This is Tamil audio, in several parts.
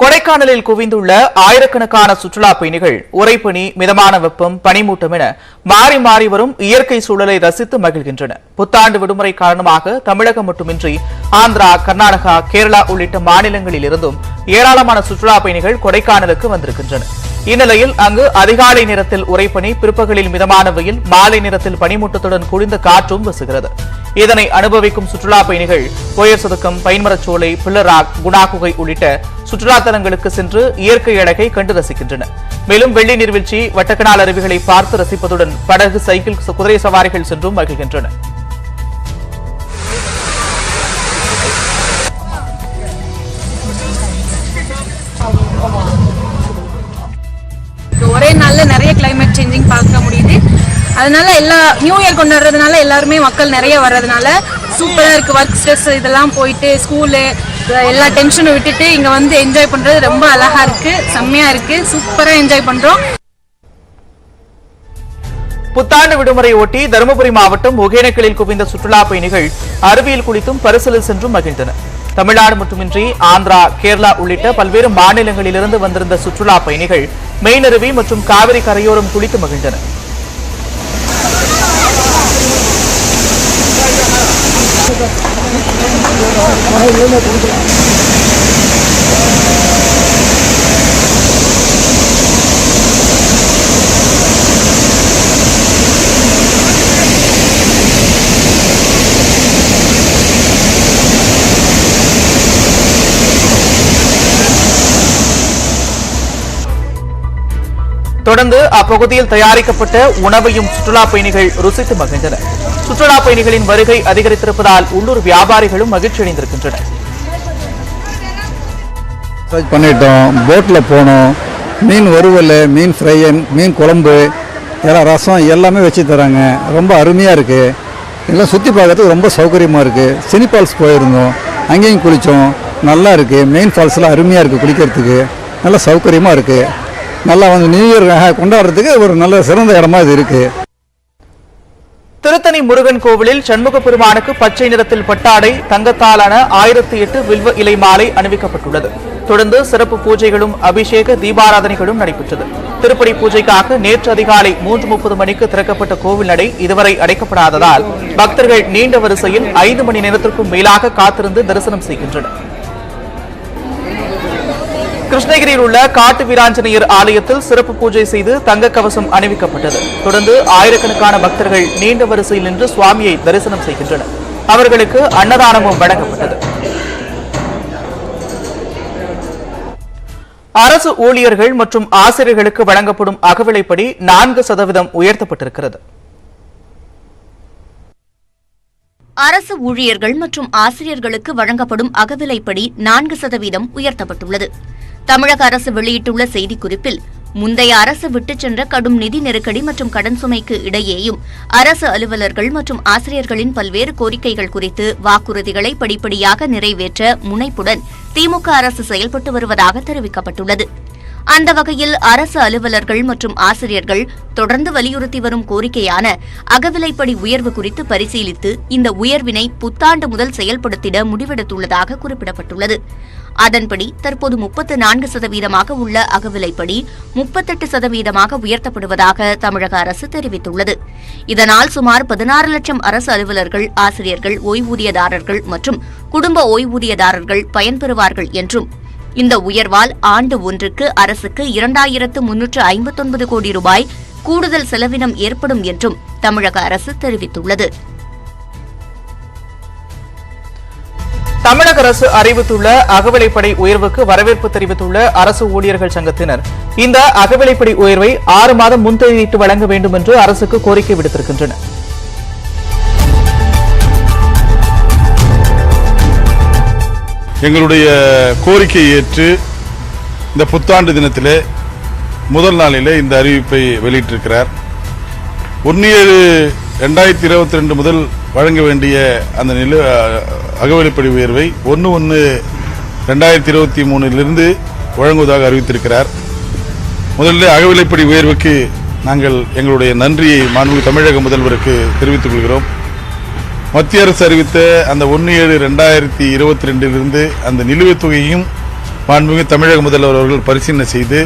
கொடைக்கானலில் குவிந்துள்ள ஆயிரக்கணக்கான சுற்றுலா பயணிகள் உறைபனி, மிதமான வெப்பம், பனிமூட்டம் என மாறி மாறி வரும் இயற்கை சூழலை ரசித்து மகிழ்கின்றனர். புத்தாண்டு விடுமுறை காரணமாக தமிழகம் மட்டுமின்றி ஆந்திரா, கர்நாடகா, கேரளா உள்ளிட்ட மாநிலங்களில் இருந்தும் ஏராளமான சுற்றுலா பயணிகள் கொடைக்கானலுக்கு வந்திருக்கின்றனர். இந்நிலையில் அங்கு அதிகாலை நேரத்தில் உறைபனி, பிற்பகலில் மிதமான வெயில், மாலை நேரத்தில் பனிமூட்டத்துடன் குளிர்ந்த காற்றும் வீசுகிறது. இதனை அனுபவிக்கும் சுற்றுலா பயணிகள் போயர் சதுக்கம், பைன்மரச்சோலை, பிள்ளராக், குணாகுகை உள்ளிட்ட சுற்றுலா தலங்களுக்கு சென்று இயற்கை அழகை கண்டு ரசிக்கின்றனர். மேலும் வெள்ளி நீர்வீழ்ச்சி, வட்டக்கனால் அருவிகளை பார்த்து ரசிப்பதுடன் படகு, சைக்கிள், குதிரை சவாரிகள் சென்றும் மகிழ்கின்றனர். ஒரே நாள்ல நிறைய கிளைமேட் சேஞ்சிங் பார்க்க முடியுது. அதனால எல்லா நியூ இயர் கொண்டாடுறதுனால எல்லாருமே மக்கள் நிறைய வர்றதுனால சூப்பரா இருக்கு. ஒர்க் ஸ்ட்ரெஸ் இதெல்லாம் போயிட்டு ஸ்கூலு எல்லா டென்ஷனும் விட்டுட்டு இங்க வந்து என்ஜாய் பண்றது ரொம்ப அழகா இருக்கு, செம்மையா இருக்கு, சூப்பரா என்ஜாய் பண்றோம். புத்தாண்டு விடுமுறை ஒட்டி தருமபுரி மாவட்டம் ஒகேனக்கலில் குவிந்த சுற்றுலா பயணிகள் அருவியில் குளித்தும் பரிசலில் சென்றும் மகிழ்ந்தனர். தமிழ்நாடு மட்டுமின்றி ஆந்திரா, கேரளா உள்ளிட்ட பல்வேறு மாநிலங்களிலிருந்து வந்திருந்த சுற்றுலா பயணிகள் மெயினருவி மற்றும் காவிரி கரையோரம் குளித்து மகிழ்ந்தனர். தொடர்ந்து அப்பகுதியில் தயாரிக்கப்பட்ட உணவையும் சுற்றுலா பயணிகள் ருசித்து மகிழ்ந்தனர். சுற்றுலா பயணிகளின் வருகை அதிகரித்திருப்பதால் உள்ளூர் வியாபாரிகளும் மகிழ்ச்சி அடைந்திருக்கின்றனர். பண்ணிட்டோம், போட்ல போனோம், மீன் வறுவல், மீன் ஃப்ரை, மீன் குழம்பு, எல்லாம் ரசம் எல்லாமே வச்சு தராங்க. ரொம்ப அருமையாக இருக்குது. எல்லாம் சுற்றி பார்க்கறதுக்கு ரொம்ப சௌகரியமாக இருக்குது. சினி ஃபால்ஸ் போயிருந்தோம், அங்கேயும் குளித்தோம், நல்லா இருக்குது. மெயின் ஃபால்ஸ்லாம் அருமையாக இருக்குது, குளிக்கிறதுக்கு நல்லா சௌகரியமாக இருக்குது. நல்லா வந்து நியூ இயர் கொண்டாடுறதுக்கு ஒரு நல்ல சிறந்த இடமா இது இருக்கு. திருத்தணி முருகன் கோவிலில் சண்முக பெருமானுக்கு பச்சை நிறத்தில் பட்டாடை, தங்கத்தாலான 1008 வில்வ இலை மாலை அணிவிக்கப்பட்டுள்ளது. தொடர்ந்து சிறப்பு பூஜைகளும் அபிஷேக தீபாராதனைகளும் நடைபெற்றது. திருப்படி பூஜைக்காக நேற்று அதிகாலை 3:30 மணிக்கு திறக்கப்பட்ட கோவில் நடை இதுவரை அடைக்கப்படாததால் பக்தர்கள் நீண்ட வரிசையில் 5 மணி நேரத்திற்கும் மேலாக காத்திருந்து தரிசனம் செய்கின்றனர். கிருஷ்ணகிரியில் உள்ள காட்டு வீராஞ்சநேயர் ஆலயத்தில் சிறப்பு பூஜை செய்து தங்க கவசம் அணிவிக்கப்பட்டது. தொடர்ந்து ஆயிரக்கணக்கான பக்தர்கள் நீண்ட வரிசையில் நின்று சுவாமியை தரிசனம் செய்கின்றனர். அவர்களுக்கு அன்னதானமும் வழங்கப்பட்டது. அரசு ஊழியர்கள் மற்றும் ஆசிரியர்களுக்கு வழங்கப்படும் அகவிலைப்படி 4% உயர்த்தப்பட்டிருக்கிறது. அரசு ஊழியர்கள் மற்றும் ஆசிரியர்களுக்கு வழங்கப்படும் அகவிலைப்படி 4% உயர்த்தப்பட்டுள்ளது. தமிழக அரசு வெளியிட்டுள்ள செய்திக்குறிப்பில், முந்தைய அரசு விட்டுச் சென்ற கடும் நிதி நெருக்கடி மற்றும் கடன் சுமைக்கு இடையேயும் அரசு அலுவலர்கள் மற்றும் ஆசிரியர்களின் பல்வேறு கோரிக்கைகள் குறித்து வாக்குறுதிகளை படிப்படியாக நிறைவேற்ற முனைப்புடன் திமுக அரசு செயல்பட்டு வருவதாக தெரிவிக்கப்பட்டுள்ளது. அந்த வகையில் அரசு அலுவலர்கள் மற்றும் ஆசிரியர்கள் தொடர்ந்து வலியுறுத்தி வரும் கோரிக்கையான அகவிலைப்படி உயர்வு குறித்து பரிசீலித்து இந்த உயர்வினை புத்தாண்டு முதல் செயல்படுத்திட முடிவெடுத்துள்ளதாக குறிப்பிடப்பட்டுள்ளது. அதன்படி தற்போது 34% உள்ள அகவிலைப்படி 38% உயர்த்தப்படுவதாக தமிழக அரசு தெரிவித்துள்ளது. இதனால் சுமார் 16 லட்சம் அரசு அலுவலர்கள், ஆசிரியர்கள், ஓய்வூதியதாரர்கள் மற்றும் குடும்ப ஓய்வூதியதாரர்கள் பயன்பெறுவார்கள் என்றும், இந்த உயர்வால் ஆண்டு ஒன்றுக்கு அரசுக்கு 2359 கோடி ரூபாய் கூடுதல் செலவினம் ஏற்படும் என்றும் தமிழக அரசு தெரிவித்துள்ளது. தமிழக அரசு அறிவித்துள்ள அகவிலைப்படி உயர்வுக்கு வரவேற்பு தெரிவித்துள்ள அரசு ஊழியர்கள் சங்கத்தினர் இந்த அகவிலைப்படி உயர்வை 6 மாதம் முன்தேதியிட்டு வழங்க வேண்டும் என்று அரசுக்கு கோரிக்கை விடுத்திருக்கின்றனர். எங்களுடைய கோரிக்கையை ஏற்று இந்த புத்தாண்டு தினத்திலே முதல் நாளிலே இந்த அறிவிப்பை வெளியிட்டிருக்கிறார். 1/7/2022 முதல் வழங்க வேண்டிய அந்த அகவிலைப்படி உயர்வை 1/1/2023 வழங்குவதாக அறிவித்திருக்கிறார். முதலில் அகவிலைப்படி உயர்வுக்கு நாங்கள் எங்களுடைய நன்றியை மாண்புமிகு தமிழக முதல்வருக்கு தெரிவித்துக் கொள்கிறோம். மத்திய அரசு அறிவித்த அந்த 1/7/2022 அந்த நிலுவைத் தொகையையும் மாண்புமிகு தமிழக முதல்வர் அவர்கள் பரிசீலனை செய்து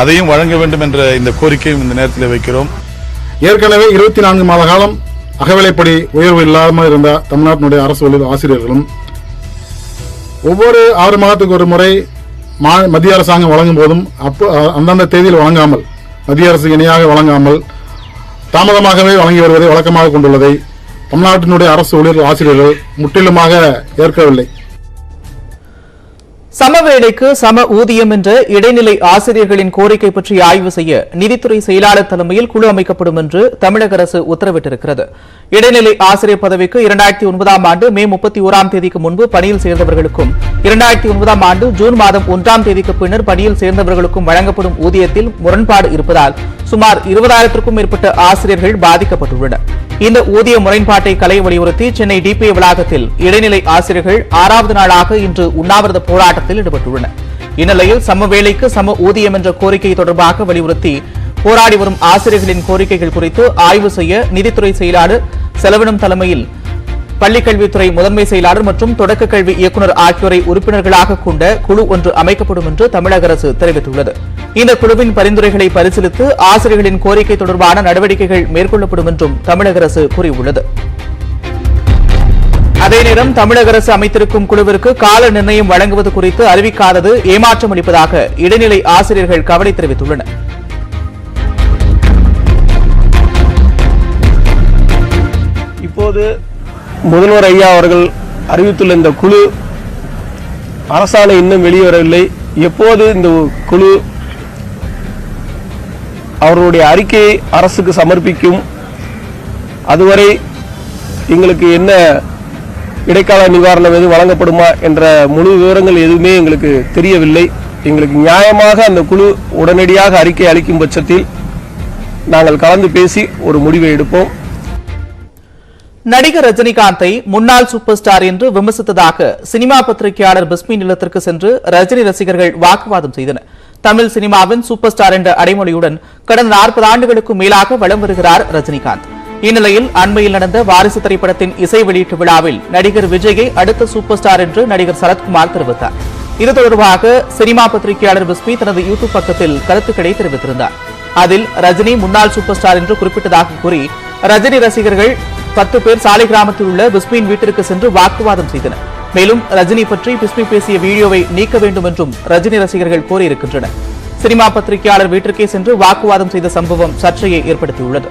அதையும் வழங்க வேண்டும் என்ற இந்த கோரிக்கையும் இந்த நேரத்தில் வைக்கிறோம். ஏற்கனவே 24 மாத காலம் அகவிலைப்படி உயர்வு இல்லாமல் இருந்த தமிழ்நாட்டினுடைய அரசு ஊழியர் ஆசிரியர்களும் ஒவ்வொரு 6 மாதத்துக்கு ஒரு முறை மத்திய அரசாங்கம் வழங்கும் போதும் அந்தந்த தேதியில் வழங்காமல் மத்திய அரசு இணையாக வழங்காமல் தாமதமாகவே வழங்கி வருவதை வழக்கமாக கொண்டுள்ளதை தமிழ்நாட்டினுடைய அரசு ஊழியர் ஆசிரியர்கள் முற்றிலுமாக ஏற்கவில்லை. சமவேளைக்கு சம ஊதியம் என்ற இடைநிலை ஆசிரியர்களின் கோரிக்கை பற்றி ஆய்வு செய்ய நிதித்துறை செயலாளர் தலைமையில் குழு அமைக்கப்படும் என்று தமிழக அரசு உத்தரவிட்டிருக்கிறது. இடைநிலை ஆசிரியர் பதவிக்கு 2009ஆம் ஆண்டு மே 31ஆம் தேதிக்கு முன்பு பணியில் சேர்ந்தவர்களுக்கும் 2009ஆம் ஆண்டு ஜூன் மாதம் 1ஆம் தேதிக்கு பின்னர் பணியில் சேர்ந்தவர்களுக்கும் வழங்கப்படும் ஊதியத்தில் முரண்பாடு இருப்பதால் சுமார் 20,000க்கும் மேற்பட்ட ஆசிரியர்கள் பாதிக்கப்பட்டுள்ளனர். இந்த ஊதிய முரண்பாட்டை களைய வலியுறுத்தி சென்னை டிபிஐ வளாகத்தில் இடைநிலை ஆசிரியர்கள் 6வது நாளாக இன்று உண்ணாவிரத போராட்டத்தில் ஈடுபட்டுள்ளனர். இந்நிலையில் சமவேளைக்கு சம ஊதியம் என்ற கோரிக்கை தொடர்பாக வலியுறுத்தி போராடி வரும் ஆசிரியர்களின் கோரிக்கைகள் குறித்து ஆய்வு செய்ய நிதித்துறை செயலாளர் செலவினம் தலைமையில் பள்ளிக்கல்வித்துறை முதன்மை செயலாளர் மற்றும் தொடக்க கல்வி இயக்குநர் ஆகியோரை உறுப்பினர்களாக கொண்ட குழு ஒன்று அமைக்கப்படும் என்று தமிழக அரசு தெரிவித்துள்ளது. இந்த குழுவின் பரிந்துரைகளை பரிசீலித்து ஆசிரியர்களின் கோரிக்கை தொடர்பான நடவடிக்கைகள் மேற்கொள்ளப்படும் என்றும் தமிழக அரசு கூறியுள்ளது. அதே நேரம் தமிழக அரசு அமைத்திருக்கும் குழுவிற்கு கால நிர்ணயம் வழங்குவது குறித்து அறிவிக்காதது ஏமாற்றம் அளிப்பதாக இடைநிலை ஆசிரியர்கள் கவலை தெரிவித்துள்ளனர். இப்போது முதல்வர் ஐயா அவர்கள் அறிவித்துள்ள இந்த குழு அரசாணை இன்னும் வெளிவரவில்லை. எப்போது இந்த குழு அவர்களுடைய அறிக்கையை அரசுக்கு சமர்ப்பிக்கும், அதுவரை எங்களுக்கு என்ன இடைக்கால நிவாரணம் எதுவும் வழங்கப்படுமா என்ற முழு விவரங்கள் எதுவுமே எங்களுக்கு தெரியவில்லை. எங்களுக்கு நியாயமாக அந்த குழு உடனடியாக அறிக்கை அளிக்கும் பட்சத்தில் நாங்கள் கலந்து பேசி ஒரு முடிவை எடுப்போம். நடிகர் ரஜினிகாந்தை முன்னாள் சூப்பர் ஸ்டார் என்று விமர்சித்ததாக சினிமா பத்திரிகையாளர் பிஸ்மியின் இல்லத்திற்கு சென்று ரஜினி ரசிகர்கள் வாக்குவாதம் செய்தனர். தமிழ் சினிமாவின் சூப்பர் ஸ்டார் என்ற அடைமொழியுடன் கடந்த 40 ஆண்டுகளுக்கு மேலாக வலம் வருகிறார் ரஜினிகாந்த். இந்நிலையில் அண்மையில் நடந்த வாரிசு திரைப்படத்தின் இசை வெளியீட்டு விழாவில் நடிகர் விஜயை அடுத்த சூப்பர் ஸ்டார் என்று நடிகர் சரத்குமார் தெரிவித்தார். இது தொடர்பாக சினிமா பத்திரிகையாளர் பிஸ்மி தனது யூடியூப் பக்கத்தில் கருத்துக்களை தெரிவித்திருந்தார். அதில் ரஜினி முன்னாள் சூப்பர் ஸ்டார் என்று குறிப்பிட்டதாக கூறி ரஜினி ரசிகர்கள் 10 பேர் சாலை கிராமத்தில் உள்ள பிஸ்மியின் வீட்டிற்கு சென்று வாக்குவாதம் செய்தனர். மேலும் ரஜினி பற்றி பிஸ்மி பேசிய வீடியோவை நீக்க வேண்டும் என்றும் ரஜினி ரசிகர்கள் கோரியிருக்கின்றனர். சினிமா பத்திரிகையாளர் வீட்டிற்கே சென்று வாக்குவாதம் செய்த சம்பவம் சர்ச்சையை ஏற்படுத்தியுள்ளது.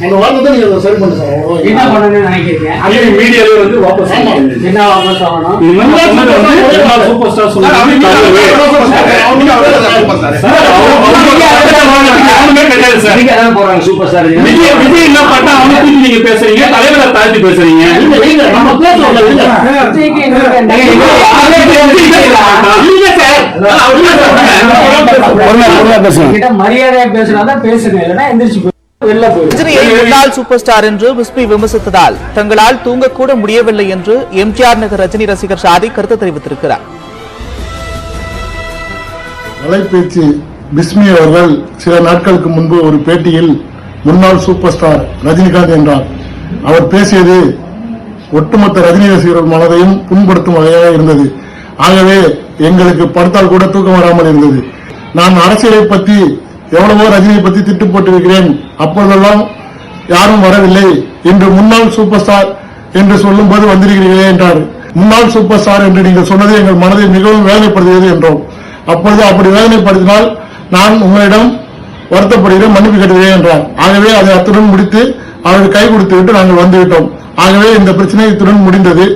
அந்த வார்த்தை நீங்க சரி பண்ணி சார் என்ன பண்ணணும்னு நினைக்கிறீங்க? அதே மீடியால வந்து வாபஸ் என்ன வாபஸ் ஆகணும்? முன்னாள் சூப்பர் ஸ்டார் சொல்றாங்க. நீங்க அதான் போறாங்க சூப்பர் ஸ்டார். விஜய் என்ன பண்ணா அவனை நீங்க பேசுறீங்க, தலைவரை தாழ்த்தி பேசுறீங்க. இல்ல நம்ம பேசுறோம். மரியாதையா பேசுறாதான் பேசுங்க, இல்லைன்னா எந்திரிச்சு ரஜினியை முன்னாள் சூப்பர் ஸ்டார் என்று பிஸ்மி விமர்சித்ததால் தங்களால் தூங்கக்கூட முடியவில்லை என்று எம்ஜிஆர் நகர் ரஜினி ரசிகர் ஷாதி கருத்து தெரிவித்திருக்கிறார். வலைபேச்சு பிஸ்மி அவர்கள் சில நாட்களுக்கு முன்பு ஒரு பேட்டியில் முன்னாள் சூப்பர் ஸ்டார் ரஜினிகாந்த் என்றார். அவர் பேசியது ஒட்டுமொத்த ரஜினி ரசிகர்கள் மனதையும் புண்படுத்தும் வகையாக இருந்தது. ஆகவே எங்களுக்கு படுத்தால் கூட தூக்கம் வராமல் இருந்தது. நான் அரசியலை பற்றி எவ்வளவோ ரஜினியை பற்றி திட்டு போட்டிருக்கிறேன், அப்பொழுதெல்லாம் யாரும் வரவில்லை. இன்று முன்னாள் சூப்பர் ஸ்டார் என்று சொல்லும் போது வந்திருக்கிறீர்களே என்றார். முன்னாள் சூப்பர் ஸ்டார் என்று நீங்கள் சொன்னது எங்கள் மனதை மிகவும் வேதனைப்படுத்துகிறது என்றோம். அப்பொழுது அப்படி வேதனைப்படுத்தினால் நான் உங்களிடம் வருத்தப்படுகிறேன், மன்னிப்பு கேட்டுகிறேன் என்றார். ஆகவே அதை அத்துடன் முடித்து அவர்கள் கை கொடுத்து விட்டு நாங்கள் வந்துவிட்டோம். ஆகவே இந்த பிரச்சனை இத்துடன் முடிந்தது.